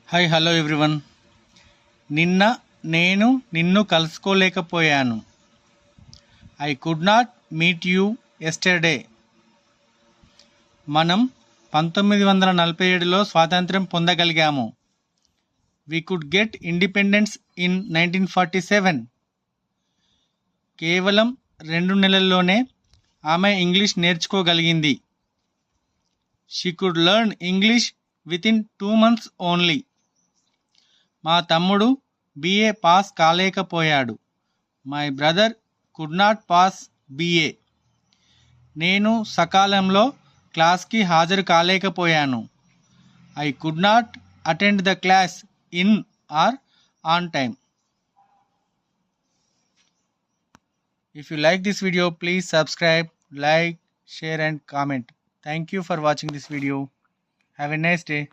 Hi hello everyone. నిన్న నేను నిన్ను కలుసుకోలేకపోయాను. I could not meet you yesterday. మనం 1947లో స్వాతంత్ర్యం పొందగలిగాము. We could get independence in 1947. కేవలం 2 నెలల్లోనే ఆమె ఇంగ్లీష్ నేర్చుకోగలిగింది. She could learn English within 2 months only. మా తమ్ముడు బిఏ పాస్ కాలేకపోయాడు. My brother could not pass BA. నేను సకాలంలో క్లాస్కి హాజరు కాలేకపోయాను. I could not attend the class in or on time. If you like this video, please subscribe, like, share and comment. Thank you for watching this video. Have a nice day.